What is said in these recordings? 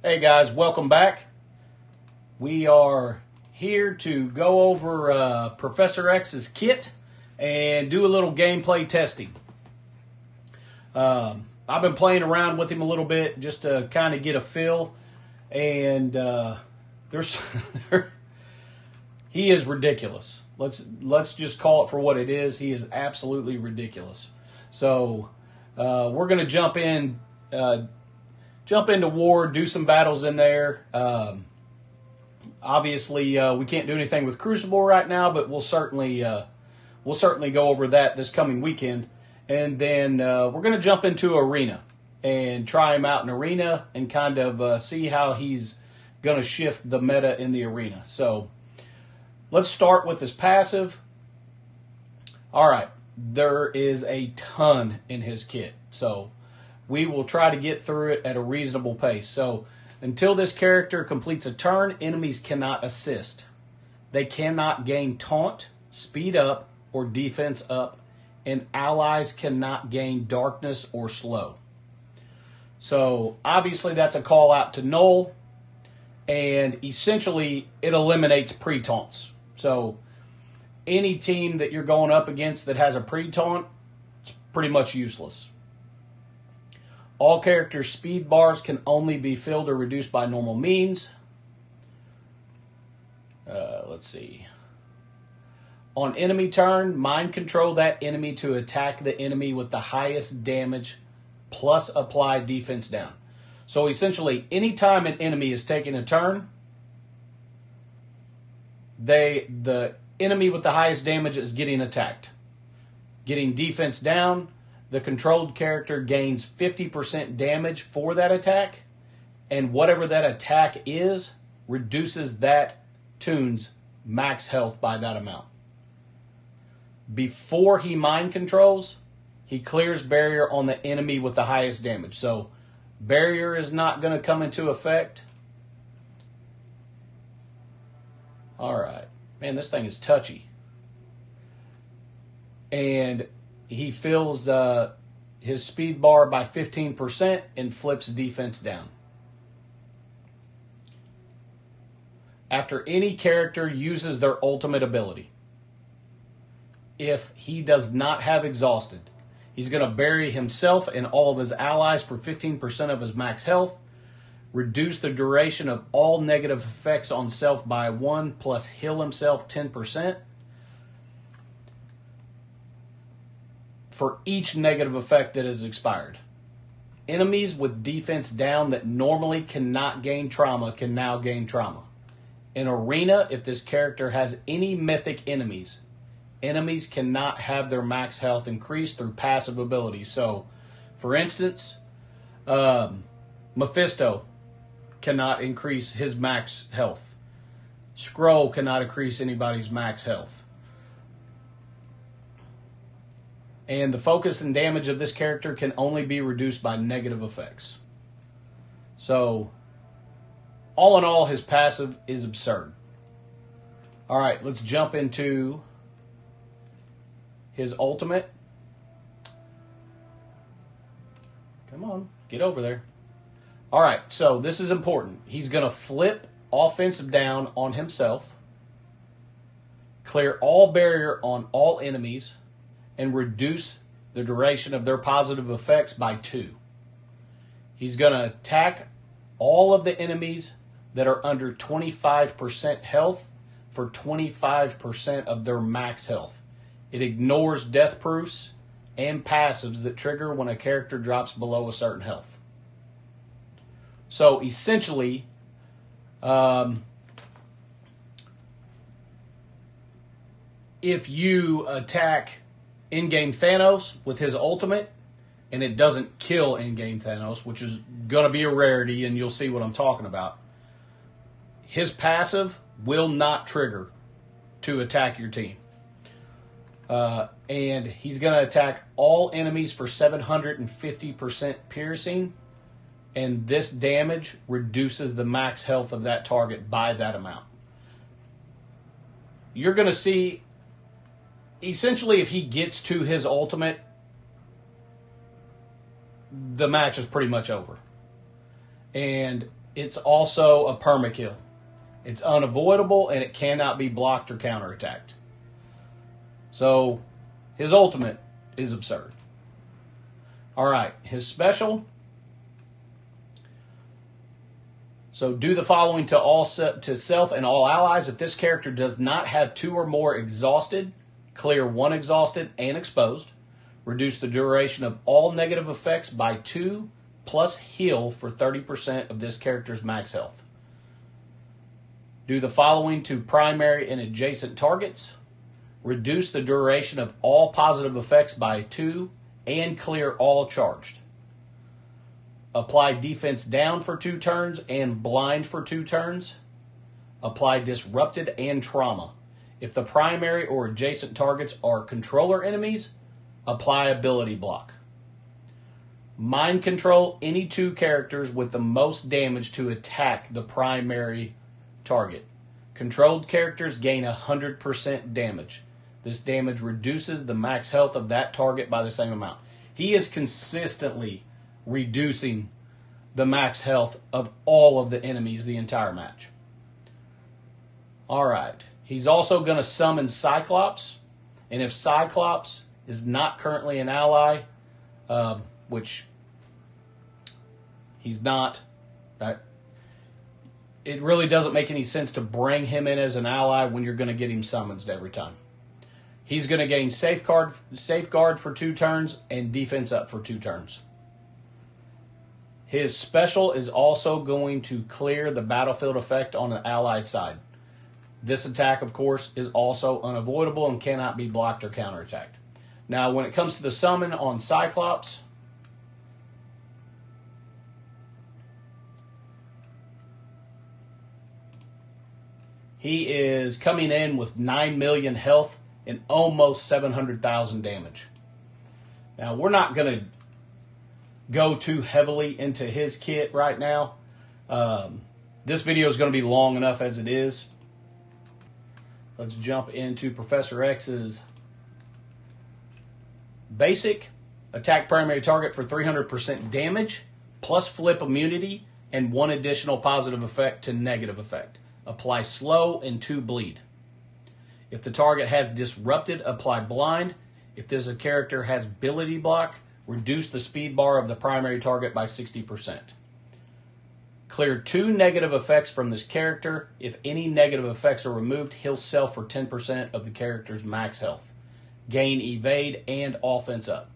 Hey guys, welcome back. We are here to go over Professor X's kit and do a little gameplay testing. I've been playing around with him a little bit just to kind of get a feel, and he is ridiculous. Let's just call it for what it is. He is absolutely ridiculous. So we're going to jump into war, do some battles in there. Obviously, we can't do anything with Crucible right now, but we'll certainly go over that this coming weekend. And then we're going to jump into Arena and try him out in Arena and kind of see how he's going to shift the meta in the Arena. So let's start with his passive. All right, there is a ton in his kit, so we will try to get through it at a reasonable pace. So until this character completes a turn, enemies cannot assist. They cannot gain taunt, speed up, or defense up, and allies cannot gain darkness or slow. So obviously that's a call out to null, and essentially it eliminates pre-taunts. So any team that you're going up against that has a pre-taunt, it's pretty much useless. All characters' speed bars can only be filled or reduced by normal means. Let's see. On enemy turn, mind control that enemy to attack the enemy with the highest damage plus apply defense down. So essentially, anytime an enemy is taking a turn, the enemy with the highest damage is getting attacked. Getting defense down, the controlled character gains 50% damage for that attack, and whatever that attack is reduces that tune's max health by that amount. Before he mind controls, he clears barrier on the enemy with the highest damage. So barrier is not going to come into effect. All right. Man, this thing is touchy. And he fills his speed bar by 15% and flips defense down. After any character uses their ultimate ability, if he does not have exhausted, he's going to bury himself and all of his allies for 15% of his max health, reduce the duration of all negative effects on self by 1, plus heal himself 10%. For each negative effect that is expired. Enemies with defense down that normally cannot gain trauma can now gain trauma. In Arena, if this character has any mythic enemies, enemies cannot have their max health increased through passive abilities. So, for instance, Mephisto cannot increase his max health. Skrull cannot increase anybody's max health. And the focus and damage of this character can only be reduced by negative effects. So, all in all, his passive is absurd. All right, let's jump into his ultimate. Come on, get over there. All right, so this is important. He's going to flip offensive down on himself, clear all barrier on all enemies, and reduce the duration of their positive effects by 2. He's going to attack all of the enemies that are under 25% health for 25% of their max health. It ignores death proofs and passives that trigger when a character drops below a certain health. So essentially, if you attack in-game Thanos with his ultimate, and it doesn't kill in-game Thanos, which is going to be a rarity, and you'll see what I'm talking about, his passive will not trigger to attack your team. And he's going to attack all enemies for 750% piercing, and this damage reduces the max health of that target by that amount. You're going to see, essentially, if he gets to his ultimate, the match is pretty much over. And it's also a permakill. It's unavoidable, and it cannot be blocked or counterattacked. So, his ultimate is absurd. Alright, his special. So, do the following to self and all allies. If this character does not have 2 or more exhausted, clear 1 exhausted and exposed. Reduce the duration of all negative effects by 2, plus heal for 30% of this character's max health. Do the following to primary and adjacent targets. Reduce the duration of all positive effects by 2 and clear all charged. Apply defense down for 2 turns and blind for 2 turns. Apply disrupted and trauma. If the primary or adjacent targets are controller enemies, apply ability block. Mind control any 2 characters with the most damage to attack the primary target. Controlled characters gain 100% damage. This damage reduces the max health of that target by the same amount. He is consistently reducing the max health of all of the enemies the entire match. Alright. He's also going to summon Cyclops. And if Cyclops is not currently an ally, which he's not, it really doesn't make any sense to bring him in as an ally when you're going to get him summoned every time. He's going to gain safeguard for 2 turns and defense up for 2 turns. His special is also going to clear the battlefield effect on the allied side. This attack, of course, is also unavoidable and cannot be blocked or counterattacked. Now, when it comes to the summon on Cyclops, he is coming in with 9 million health and almost 700,000 damage. Now, we're not going to go too heavily into his kit right now. This video is going to be long enough as it is. Let's jump into Professor X's basic. Attack primary target for 300% damage, plus flip immunity, and 1 additional positive effect to negative effect. Apply slow and 2 bleed. If the target has disrupted, apply blind. If this character has ability block, reduce the speed bar of the primary target by 60%. Clear 2 negative effects from this character. If any negative effects are removed, heal self for 10% of the character's max health. Gain evade and offense up.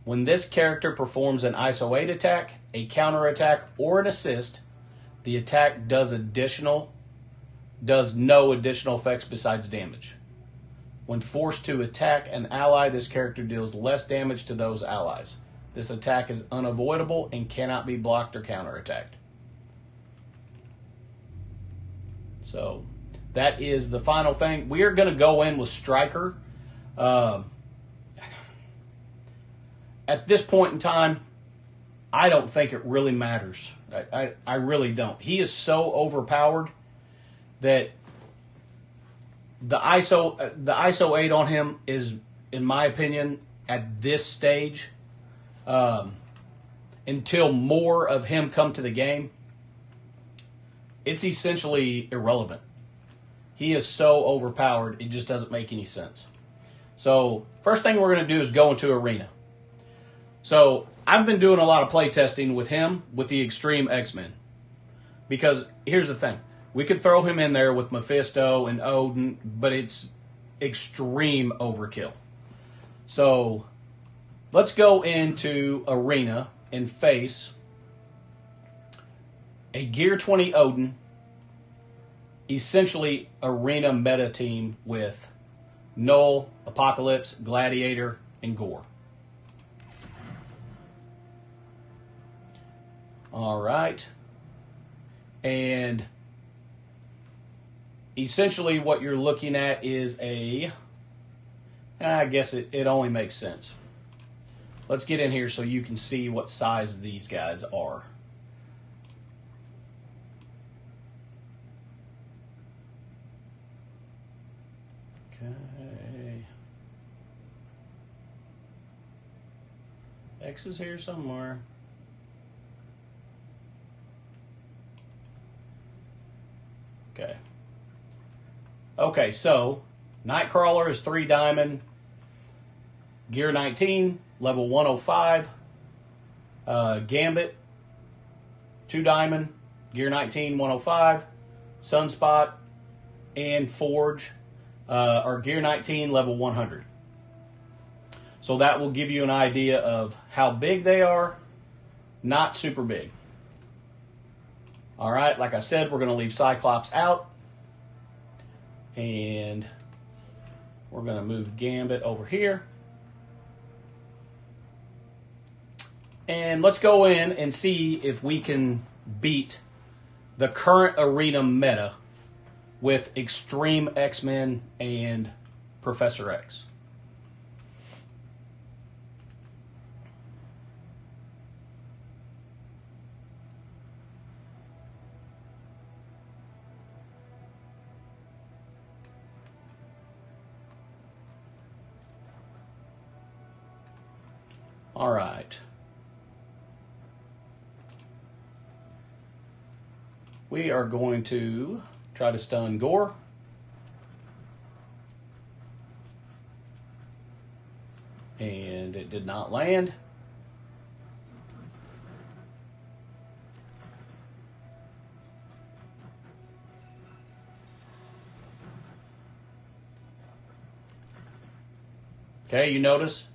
When this character performs an ISO 8 attack, a counter attack, or an assist, the attack does no additional effects besides damage. When forced to attack an ally, this character deals less damage to those allies. This attack is unavoidable and cannot be blocked or counterattacked. So, that is the final thing. We are going to go in with Stryker. At this point in time, I don't think it really matters. I really don't. He is so overpowered that the ISO 8 on him is, in my opinion, at this stage, until more of him come to the game, it's essentially irrelevant. He is so overpowered, it just doesn't make any sense. So, first thing we're going to do is go into Arena. So, I've been doing a lot of playtesting with him with the Extreme X-Men. Because, here's the thing. We could throw him in there with Mephisto and Odin, but it's extreme overkill. So, let's go into Arena and face a Gear 20 Odin, essentially Arena meta team with Null, Apocalypse, Gladiator, and Gore. Alright. And essentially what you're looking at is I guess it only makes sense. Let's get in here so you can see what size these guys are. Okay. X is here somewhere. Okay. Okay, so Nightcrawler is 3 diamond, gear 19, level 105. Gambit, 2 diamond, gear 19, 105. Sunspot and Forge are gear 19, level 100. So that will give you an idea of how big they are. Not super big. All right, like I said, we're going to leave Cyclops out. And we're going to move Gambit over here. And let's go in and see if we can beat the current arena meta with Extreme X-Men and Professor X. All right. We are going to try to stun Gore. And it did not land. Okay, you notice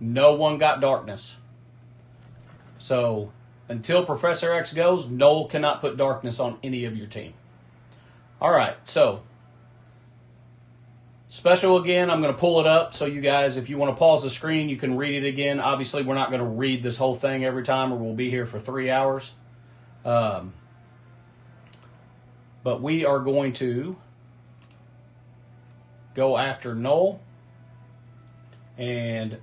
no one got darkness. So until Professor X goes, Noel cannot put darkness on any of your team. All right, so special again, I'm going to pull it up so you guys, if you want to pause the screen, you can read it again. Obviously, we're not going to read this whole thing every time or we'll be here for 3 hours. But we are going to go after Noel. And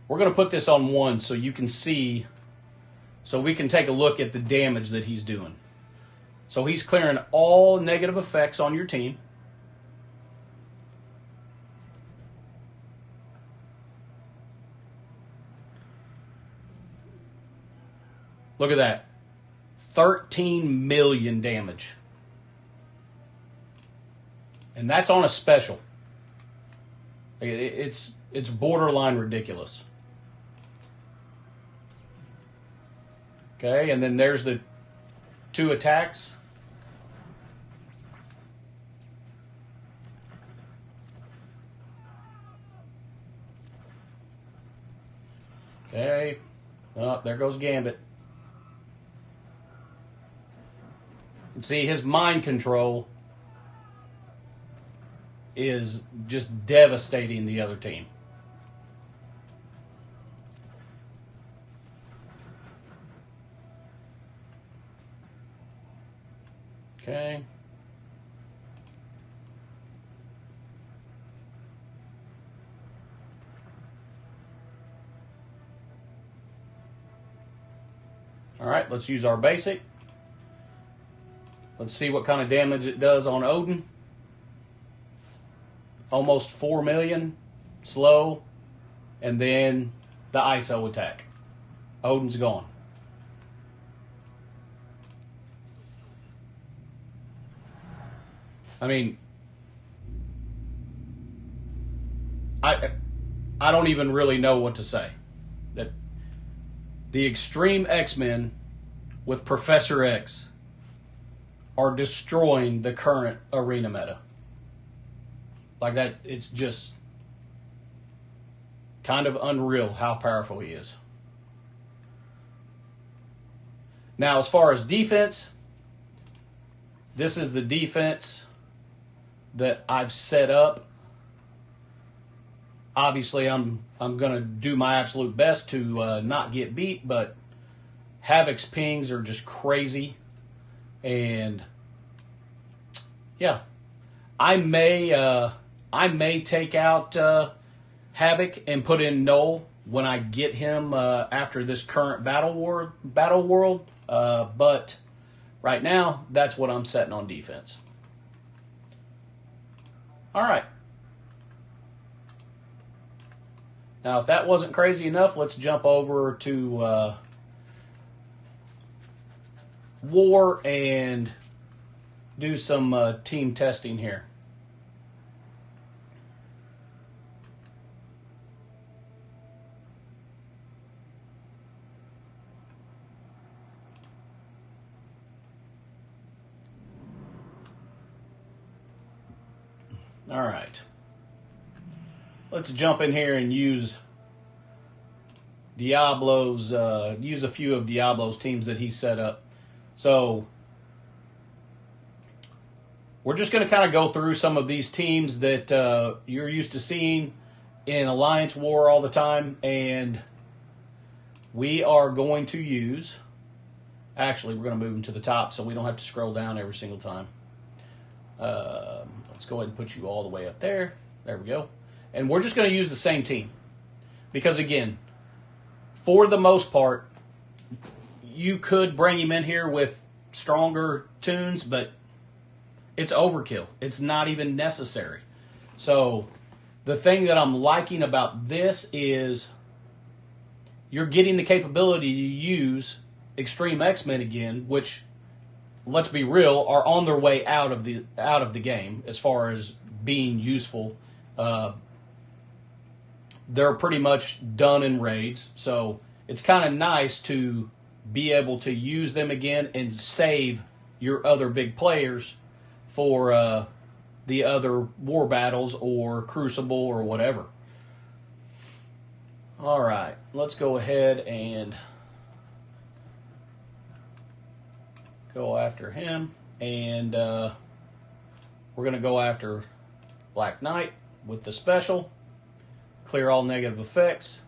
we're going to put this on 1 so you can see, so we can take a look at the damage that he's doing. So he's clearing all negative effects on your team. Look at that. 13 million damage. And that's on a special. It's borderline ridiculous. Okay, and then there's the 2 attacks. Okay. Oh, there goes Gambit. And see, his mind control is just devastating the other team. Okay. All right, let's use our basic. Let's see what kind of damage it does on Odin. Almost 4 million, slow, and then the ISO attack. Odin's gone. I mean, I don't even really know what to say. That the Extreme X-Men with Professor X are destroying the current arena meta. Like that, it's just kind of unreal how powerful he is. Now, as far as defense, this is the defense that I've set up. Obviously, I'm going to do my absolute best to not get beat, but Havoc's pings are just crazy. And yeah, I may take out Havoc and put in Noel when I get him after this current battle world. But right now, that's what I'm setting on defense. All right. Now, if that wasn't crazy enough, let's jump over to War and do some team testing here. All right. Let's jump in here and use Diablo's, use a few of Diablo's teams that he set up. So we're just going to kind of go through some of these teams that you're used to seeing in Alliance War all the time, and we are going to use, actually we're going to move them to the top so we don't have to scroll down every single time. Let's go ahead and put you all the way up there. There we go. And we're just going to use the same team. Because again, for the most part, you could bring him in here with stronger tunes, but it's overkill. It's not even necessary. So the thing that I'm liking about this is you're getting the capability to use Extreme X-Men again, which, let's be real, are on their way out of the game as far as being useful. They're pretty much done in raids, so it's kind of nice to be able to use them again and save your other big players for the other war battles or Crucible or whatever. All right, let's go ahead and go after him, and we're going to go after Black Knight with the special. Clear all negative effects.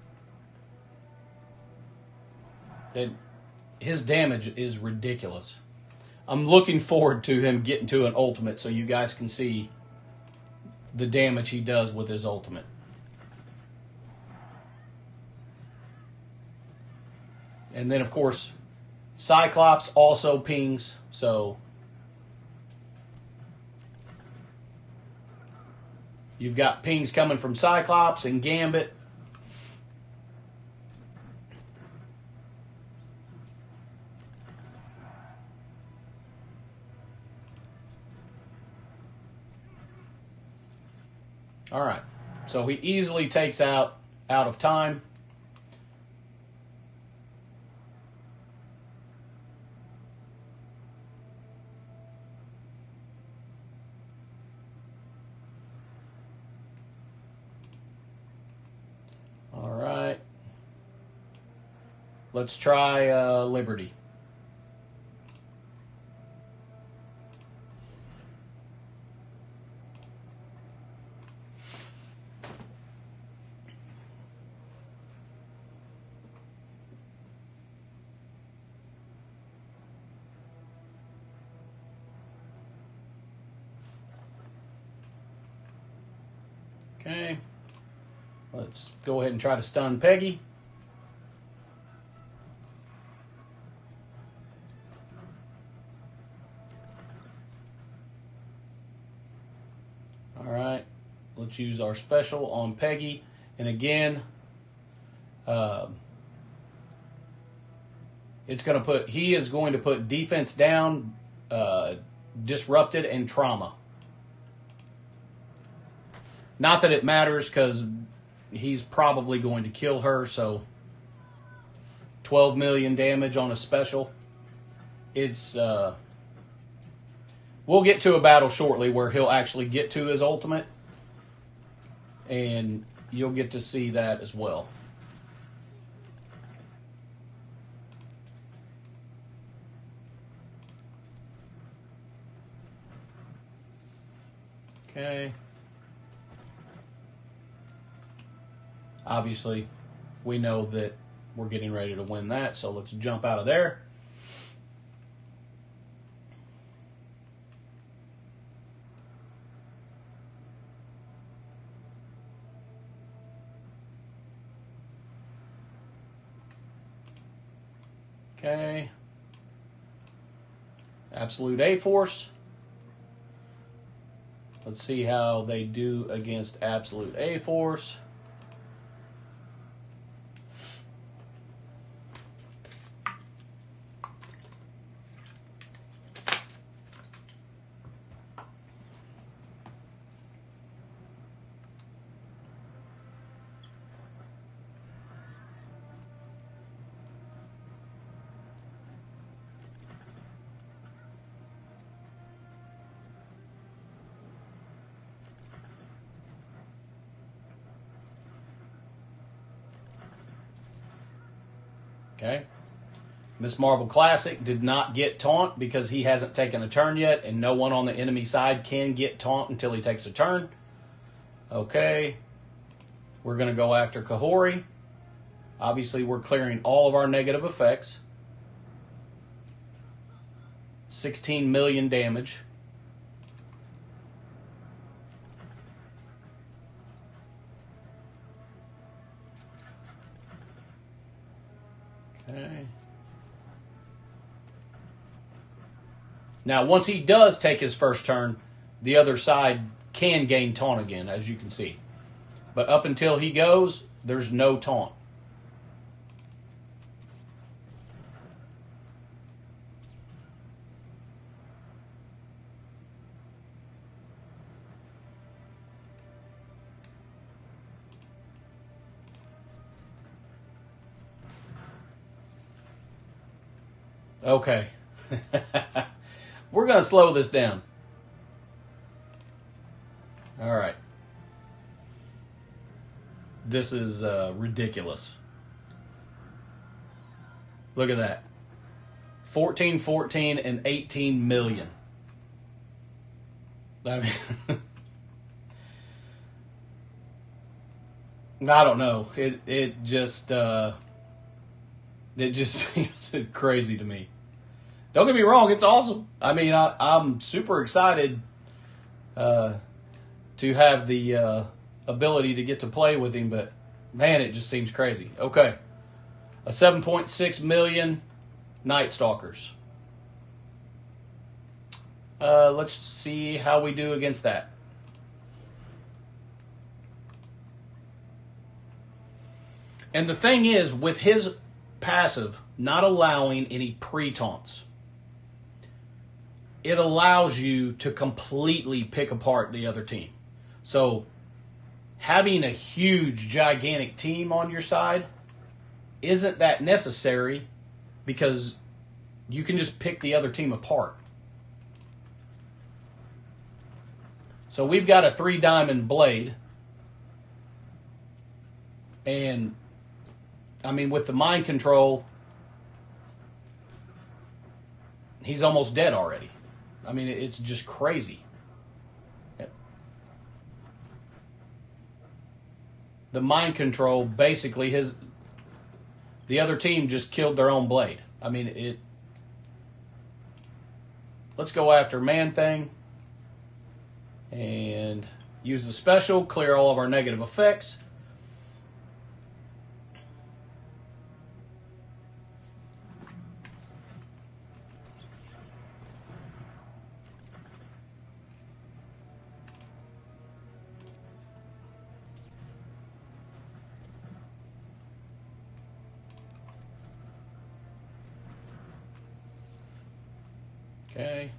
His damage is ridiculous. I'm looking forward to him getting to an ultimate so you guys can see the damage he does with his ultimate. And then, of course, Cyclops also pings, so you've got pings coming from Cyclops and Gambit. All right, so he easily takes out of time. All right, let's try Liberty. Okay, let's go ahead and try to stun Peggy. All right, let's use our special on Peggy. And again, he is going to put defense down, disrupted, and trauma. Not that it matters because he's probably going to kill her, so 12 million damage on a special. It's we'll get to a battle shortly where he'll actually get to his ultimate, and you'll get to see that as well. Okay. Obviously, we know that we're getting ready to win that, so let's jump out of there. Okay. Absolute A-Force. Let's see how they do against Absolute A-Force. Okay. Miss Marvel Classic did not get taunt because he hasn't taken a turn yet, and no one on the enemy side can get taunt until he takes a turn. Okay. We're going to go after Kahori. Obviously, we're clearing all of our negative effects. 16 million damage. Okay. Now, once he does take his first turn, the other side can gain taunt again, as you can see. But up until he goes, there's no taunt. Okay. We're going to slow this down. All right. This is ridiculous. Look at that. 14, 14, and 18 million. I mean, I don't know. It just seems crazy to me. Don't get me wrong, it's awesome. I mean, I'm super excited to have the ability to get to play with him, but man, it just seems crazy. Okay. A 7.6 million Night Stalkers. Let's see how we do against that. And the thing is, with his passive not allowing any pre-taunts, it allows you to completely pick apart the other team. So having a huge, gigantic team on your side isn't that necessary because you can just pick the other team apart. So we've got a 3-diamond blade. And, I mean, with the mind control, he's almost dead already. I mean, it's just crazy. The mind control, basically, the other team just killed their own blade. I mean, let's go after Man-Thing and use the special, clear all of our negative effects. Okay.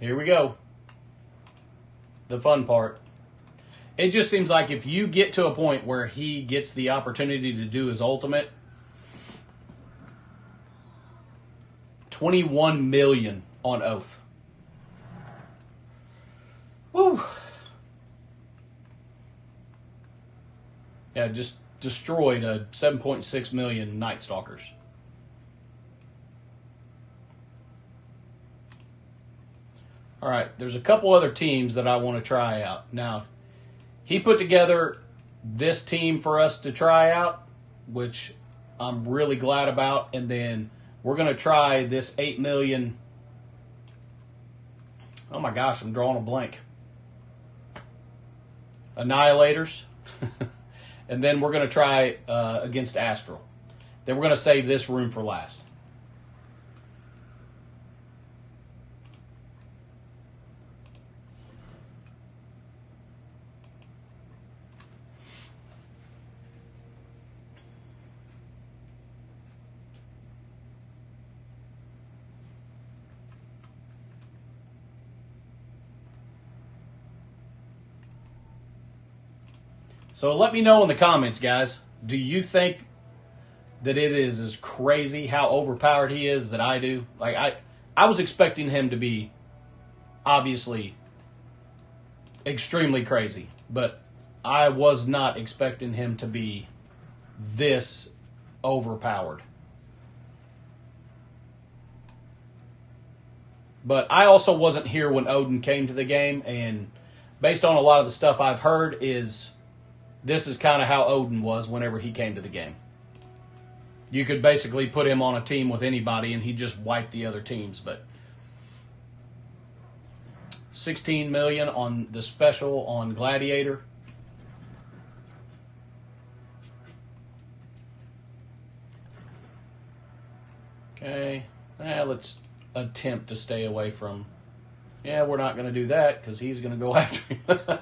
Here we go. The fun part. It just seems like if you get to a point where he gets the opportunity to do his ultimate, 21 million on Oath. Woo. Yeah, just destroyed a 7.6 million Night Stalkers. All right, there's a couple other teams that I want to try out. Now, he put together this team for us to try out, which I'm really glad about. And then we're going to try this 8 million. Oh my gosh, I'm drawing a blank. Annihilators. And then we're going to try against Astral. Then we're going to save this room for last. So let me know in the comments, guys. Do you think that it is as crazy how overpowered he is that I do. Like I was expecting him to be obviously extremely crazy, but I was not expecting him to be this overpowered. But I also wasn't here when Odin came to the game, and based on a lot of the stuff I've heard, this is kind of how Odin was whenever he came to the game. You could basically put him on a team with anybody, and he'd just wipe the other teams. But 16 million on the special on Gladiator. Okay, let's attempt to stay away from. Yeah, we're not going to do that because he's going to go after him.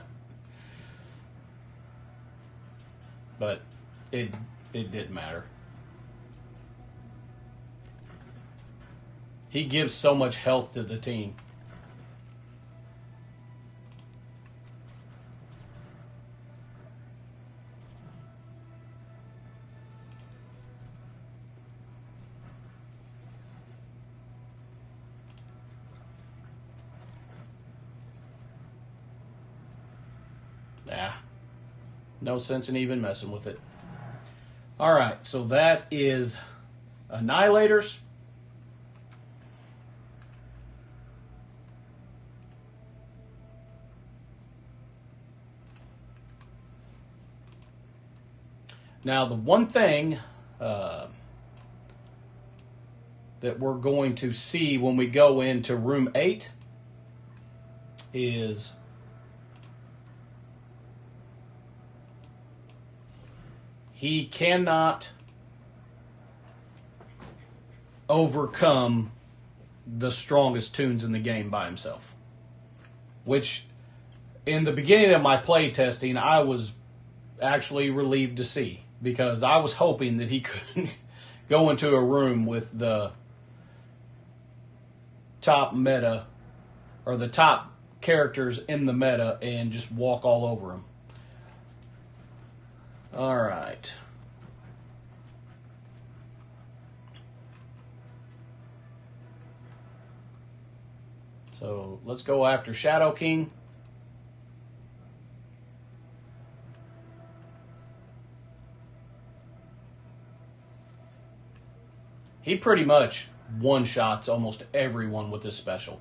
But it didn't matter. He gives so much health to the team. No sense in even messing with it. All right, so that is Annihilators. Now, the one thing that we're going to see when we go into room 8 is he cannot overcome the strongest tunes in the game by himself. Which, in the beginning of my play testing, I was actually relieved to see. Because I was hoping that he could go into a room with the top meta, or the top characters in the meta, and just walk all over them. All right. So let's go after Shadow King. He pretty much one-shots almost everyone with this special.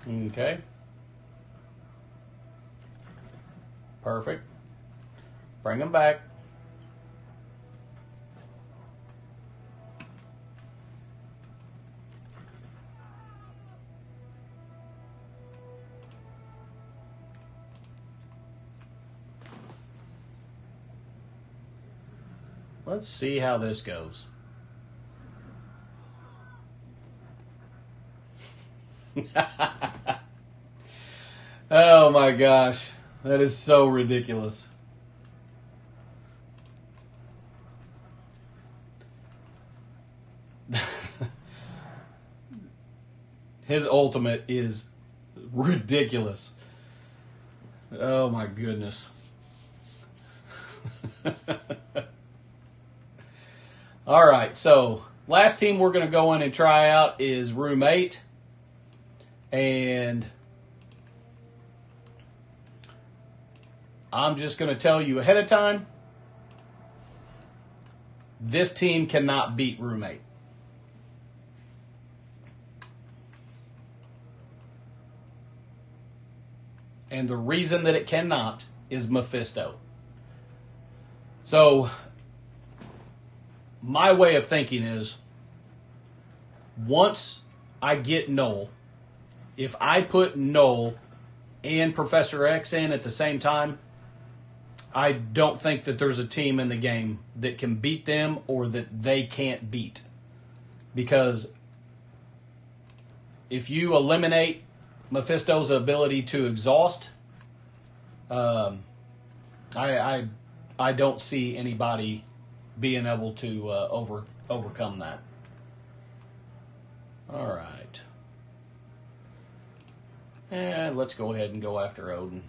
Okay. Perfect. Bring him back. Let's see how this goes. Oh my gosh, that is so ridiculous. His ultimate is ridiculous. Oh my goodness. All right, so last team we're going to go in and try out is room 8. And I'm just going to tell you ahead of time, this team cannot beat room 8. And the reason that it cannot is Mephisto. So, my way of thinking is, once I get Noel, if I put Noel and Professor X in at the same time, I don't think that there's a team in the game that can beat them or that they can't beat. Because if you eliminate Mephisto's ability to exhaust, I don't see anybody being able to overcome that. All right. And let's go ahead and go after Odin.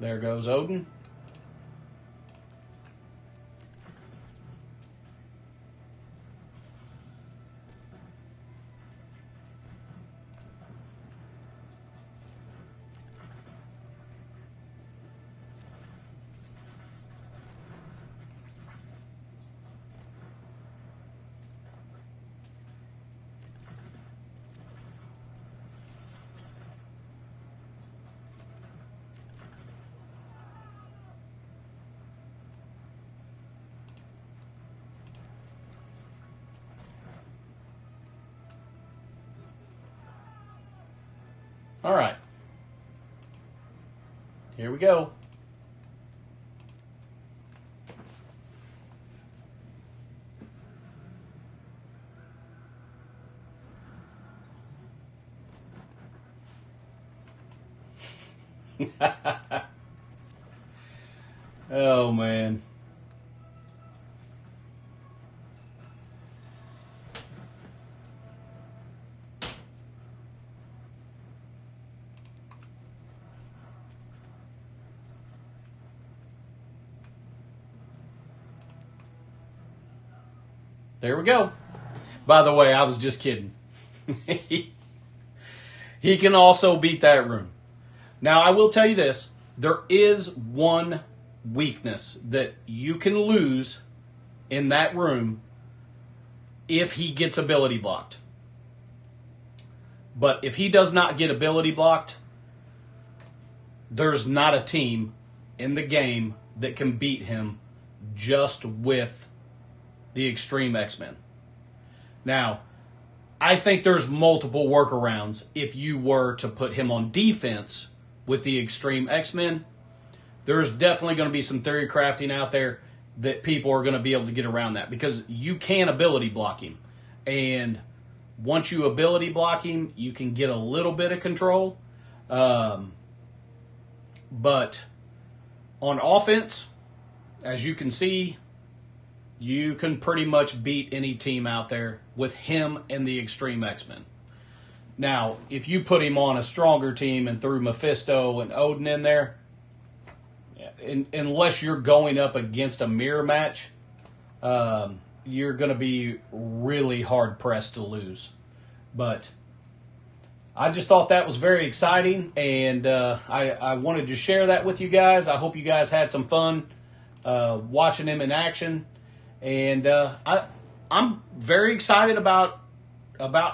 There goes Odin. All right. Here we go. Oh, man. There we go. By the way, I was just kidding. He can also beat that room. Now, I will tell you this. There is one weakness that you can lose in that room if he gets ability blocked. But if he does not get ability blocked, there's not a team in the game that can beat him just with the Extreme X-Men. Now, I think there's multiple workarounds if you were to put him on defense with the Extreme X-Men. There's definitely going to be some theory crafting out there that people are going to be able to get around that, because you can ability block him. And once you ability block him, you can get a little bit of control. But on offense, as you can see, you can pretty much beat any team out there with him and the Extreme X-Men. Now, if you put him on a stronger team and threw Mephisto and Odin in there, unless you're going up against a mirror match, you're going to be really hard-pressed to lose. But I just thought that was very exciting, and I wanted to share that with you guys. I hope you guys had some fun watching him in action. And I'm very excited about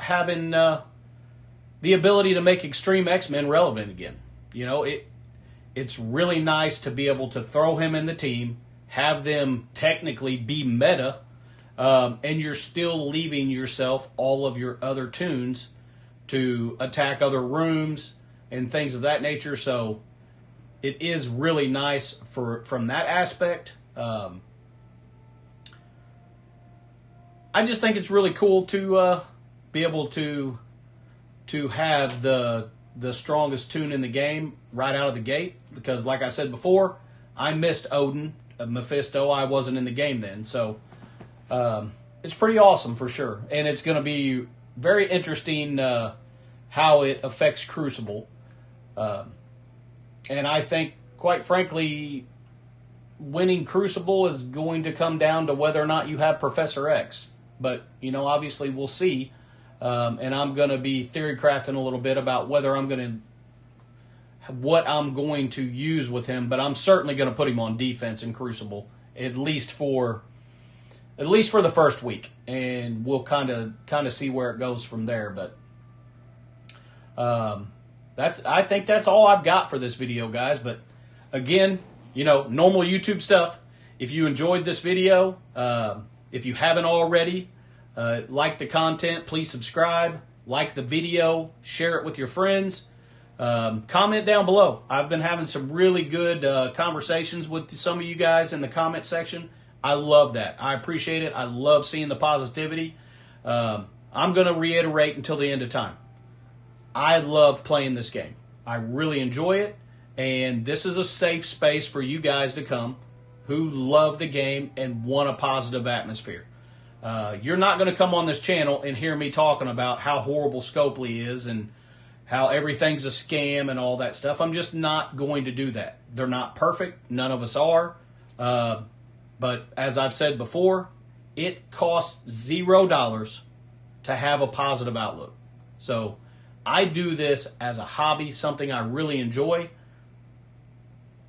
having the ability to make Extreme X-Men relevant again. You know, it's really nice to be able to throw him in the team, have them technically be meta, and you're still leaving yourself all of your other tunes to attack other rooms and things of that nature. So it is really nice from that aspect. I just think it's really cool to be able to have the strongest tune in the game right out of the gate, because like I said before, I missed Odin, Mephisto. I wasn't in the game then, so it's pretty awesome for sure, and it's going to be very interesting how it affects Crucible, and I think, quite frankly, winning Crucible is going to come down to whether or not you have Professor X. But, you know, obviously we'll see. And I'm going to be theory crafting a little bit about whether what I'm going to use with him. But I'm certainly going to put him on defense in Crucible, at least for the first week. And we'll kind of see where it goes from there. But I think that's all I've got for this video, guys. But again, you know, normal YouTube stuff. If you enjoyed this video, if you haven't already, like the content, please subscribe, like the video, share it with your friends, comment down below. I've been having some really good conversations with some of you guys in the comment section. I love that. I appreciate it. I love seeing the positivity. I'm going to reiterate until the end of time. I love playing this game. I really enjoy it, and this is a safe space for you guys to come who love the game and want a positive atmosphere. You're not going to come on this channel and hear me talking about how horrible Scopely is and how everything's a scam and all that stuff. I'm just not going to do that. They're not perfect. None of us are. But as I've said before, it costs $0 to have a positive outlook. So I do this as a hobby, something I really enjoy.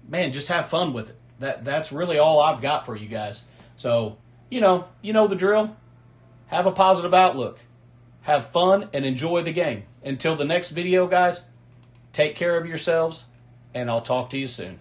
Man, just have fun with it. That's really all I've got for you guys. So, you know the drill. Have a positive outlook. Have fun and enjoy the game. Until the next video, guys, take care of yourselves, and I'll talk to you soon.